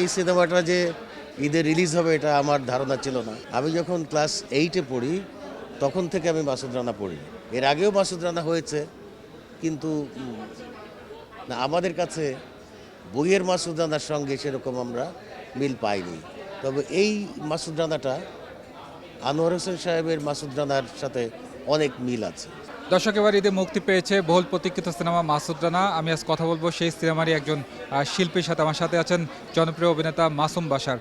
এই সিনেমাটা যে ঈদে রিলিজ হবে এটা আমার ধারণা ছিল না। আমি যখন ক্লাস 8-এ পড়ি তখন থেকে আমি মাসুদ রানা পড়ি। এর আগেও মাসুদ রানা হয়েছে, কিন্তু না, আমাদের কাছে বইয়ের মাসুদ রানার সঙ্গে সেরকম আমরা মিল পাইনি। তবে এই মাসুদ রানাটা আনোয়ার হোসেন সাহেবের মাসুদ রানার সাথে অনেক মিল আছে। দর্শক, এবার ঈদে মুক্তি পেয়েছে বহুল প্রতীক্ষিত সিনেমা মাসুদ রানা। আমি আজ কথা বলবো সেই সিনেমারই একজন শিল্পীর সাথে। আমার সাথে আছেন জনপ্রিয় অভিনেতা মাসুম বাশার।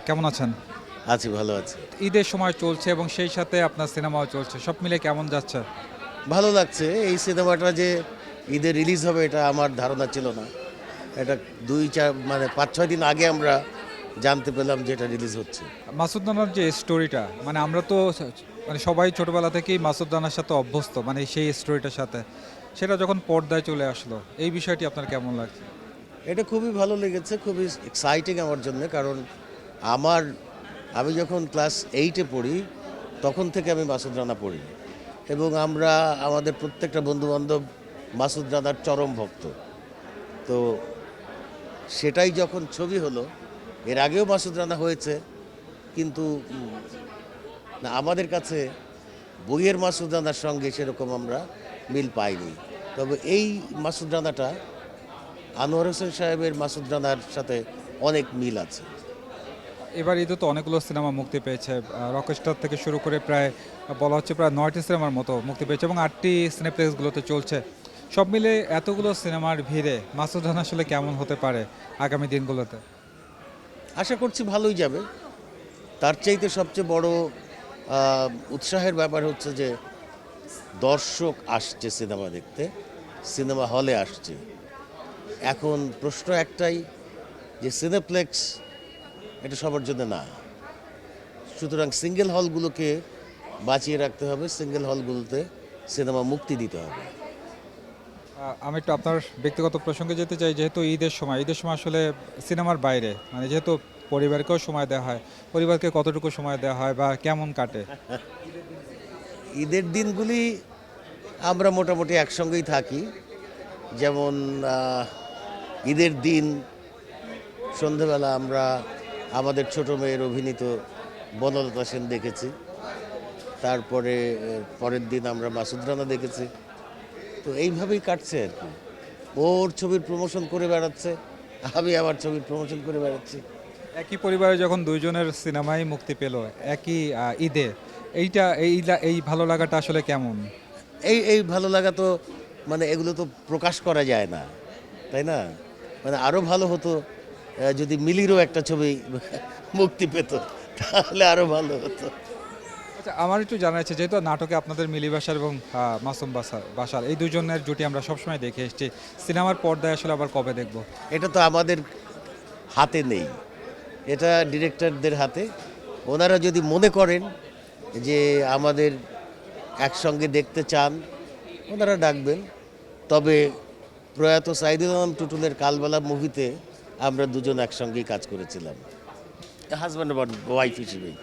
কেমন আছেন? আছি, ভালো আছি। ঈদের সময় চলছে এবং সেই সাথে আপনার সিনেমাও চলছে, সব মিলে কেমন যাচ্ছে? ভালো লাগছে। এই সিনেমাটা যে ঈদে রিলিজ হবে এটা আমার ধারণা ছিল না। এটা 2-4 মানে 5-6 দিন আগে আমরা জানতে পেলাম যে এটা রিলিজ হচ্ছে। মাসুদ রানার যে স্টোরিটা, মানে আমরা তো মানে সবাই ছোটবেলা থেকেই মাসুদ রানার সাথে অভ্যস্ত, মানে সেই স্টোরিটার সাথে, সেটা যখন পর্দায় চলে আসলো, এই বিষয়টি আপনার কেমন লাগছে? এটা খুবই ভালো লেগেছে, খুবই এক্সাইটিং আমার জন্য। কারণ আমার আমি যখন ক্লাস 8-এ পড়ি তখন থেকে আমি মাসুদ রানা পড়ি, এবং আমরা আমাদের প্রত্যেকটা বন্ধুবান্ধব মাসুদ রানার চরম ভক্ত। তো সেটাই যখন ছবি হলো, এর আগেও মাসুদ রানা হয়েছে, কিন্তু না, আমাদের কাছে বইয়ের মাসুদ রানার সঙ্গে সেরকম আমরা মিল পাইনি। তবে এই মাসুদ রানাটা আনোয়ার হোসেন সাহেবের মাসুদ রানার সাথে অনেক মিল আছে। এবার ঈদে তো অনেকগুলো সিনেমা মুক্তি পেয়েছে, রকস্টার থেকে শুরু করে প্রায় বলা হচ্ছে প্রায় 9টি সিনেমার মতো মুক্তি পেয়েছে এবং 8টি সিনেপ্লেক্সগুলোতে চলছে। সব মিলে এতগুলো সিনেমার ভিড়ে মাসুদ রানা আসলে কেমন হতে পারে আগামী দিনগুলোতে? আশা করছি ভালোই যাবে। তার চাইতে সবচেয়ে বড় উৎসাহের ব্যাপার হচ্ছে যে দর্শক আসছে সিনেমা দেখতে, সিনেমা হলে আসছে। এখন প্রশ্ন একটাই, যে সিনেপ্লেক্স এটা সবার জন্য না। সুতরাং সিঙ্গেল হলগুলোকে বাঁচিয়ে রাখতে হবে, সিঙ্গেল হলগুলোতে সিনেমা মুক্তি দিতে হবে। আমি একটু আপনার ব্যক্তিগত প্রসঙ্গে যেতে চাই। যেহেতু ঈদের সময় আসলে সিনেমার বাইরে, মানে যেহেতু পরিবারকেও সময় দেওয়া হয়, পরিবারকে কতটুকু সময় দেওয়া হয় বা কেমন কাটে? ঈদের দিনগুলি আমরা মোটামুটি একসঙ্গেই থাকি। যেমন ঈদের দিন সন্ধেবেলা আমরা আমাদের ছোট মেয়ের অভিনীত বনলতা সেন দেখেছি। তারপরে পরের দিন আমরা মাসুদ রানা দেখেছি। তো এইভাবেই কাটছে আর কি। ওর ছবির প্রমোশন করে বেড়াচ্ছে, আমি আমার ছবির প্রমোশন করে বেড়াচ্ছি। একই পরিবারে যখন দুইজনের সিনেমাই মুক্তি পেল একই ঈদে, এই ভালো লাগাটা আসলে কেমন? এই এই ভালো লাগা তো মানে এগুলো তো প্রকাশ করা যায় না, তাই না? মানে আরও ভালো হতো যদি মিলিরও একটা ছবি মুক্তি পেত, তাহলে আরও ভালো হতো। আচ্ছা, আমার একটু জানা আছে, যেহেতু নাটকে আপনাদের মিলি বাশার এবং মাসুম বাশার এই দুজনের জুটি আমরা সবসময় দেখে এসেছি, সিনেমার পর্দায় আসলে আবার কবে দেখব? এটা তো আমাদের হাতে নেই, এটা ডিরেক্টরদের হাতে। ওনারা যদি মনে করেন যে আমাদের একসঙ্গে দেখতে চান, ওনারা ডাকবেন। তবে প্রয়াত সাইদুল আলম টুটুলের কালবেলা মুভিতে আমরা দুজন একসঙ্গেই কাজ করেছিলাম, হাজব্যান্ড ওয়াইফ হিসেবেই।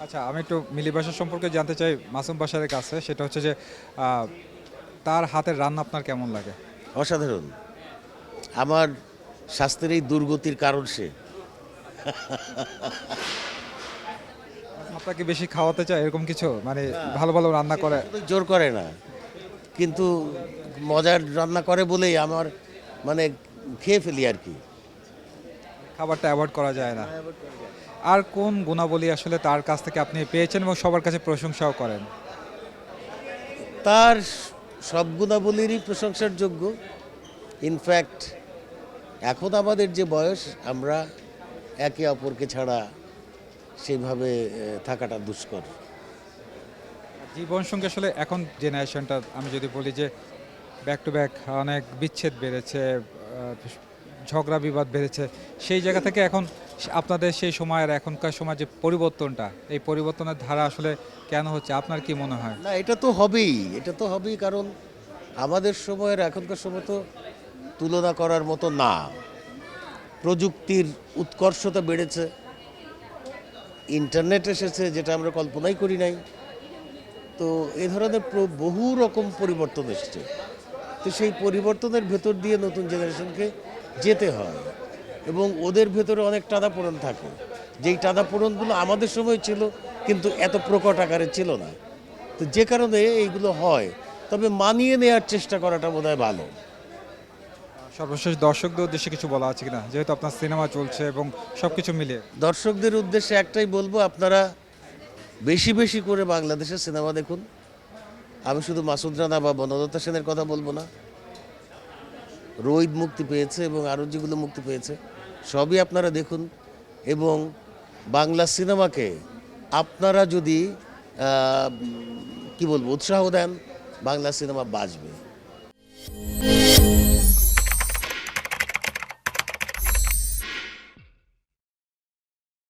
আচ্ছা, আমি একটু মিলি বাশার সম্পর্কে জানতে চাই মাসুম বাশারের কাছে। সেটা হচ্ছে যে তার হাতের রান্না আপনার কেমন লাগে? অসাধারণ। আমার স্বাস্থ্যের এই দুর্গতির কারণ সে। আপনাকে বেশি খাওয়াতে চায় এরকম কিছু, মানে ভালো ভালো রান্না করে? জোর করে না, কিন্তু মজার রান্না করে বলেই আমার মানে খেয়ে ফেলি আর কি। খাবারটা অ্যাভয়েড করা যায় না। আর কোন গুণাবলী আসলে তার কাছ থেকে আপনি পেয়েছেন এবং সবার কাছে প্রশংসাও করেন? তার সব গুণাবলীরই প্রশংসার যোগ্য। ইনফ্যাক্ট এখন আমাদের যে বয়স, আমরা একে অপরকে ছাড়া সেইভাবে থাকাটা দুষ্কর। জীবন সঙ্গে আসলে এখন জেনারেশনটা, আমি যদি বলি যে ব্যাক টু ব্যাক অনেক বিচ্ছেদ বেড়েছে, ঝগড়া বিবাদ বেড়েছে, সেই জায়গা থেকে এখন আপনাদের সেই সময় আর এখনকার সময় যে পরিবর্তনটা, এই পরিবর্তনের ধারা আসলে কেন হচ্ছে আপনার কি মনে হয়? না, এটা তো হবেই, এটা তো হবেই। কারণ আমাদের সময়ের এখনকার সময় তো তুলনা করার মতো না। প্রযুক্তির উৎকর্ষতা বেড়েছে, ইন্টারনেট এসেছে যেটা আমরা কল্পনাই করি নাই। তো এ ধরনের বহু রকম পরিবর্তন এসছে। তো সেই পরিবর্তনের ভেতর দিয়ে নতুন জেনারেশনকে যেতে হয়। এবং ওদের ভেতরে অনেক টানাপোড়েন থাকে, যেই টানাপোড়েনগুলো আমাদের সময় ছিল কিন্তু এত প্রকট আকারে ছিল না। তো যে কারণে এইগুলো হয়, তবে মানিয়ে নেওয়ার চেষ্টা করাটা বোধহয় ভালো। সর্বশেষ দর্শকদের উদ্দেশ্যে কিছু বলা আছে কিনা, যেহেতু আপনার সিনেমা চলছে এবং সব কিছু মিলিয়ে? দর্শকদের উদ্দেশ্যে একটাই বলবো, আপনারা বেশি বেশি করে বাংলাদেশের সিনেমা দেখুন। আমি শুধু মাসুদ রানা বা বনলতা সেনের কথা বলবো না, রোহিত মুক্তি পেয়েছে এবং আরও যেগুলো মুক্তি পেয়েছে সবই আপনারা দেখুন। এবং বাংলা সিনেমাকে আপনারা যদি কি বলবো উৎসাহ দেন, বাংলা সিনেমা বাঁচবে।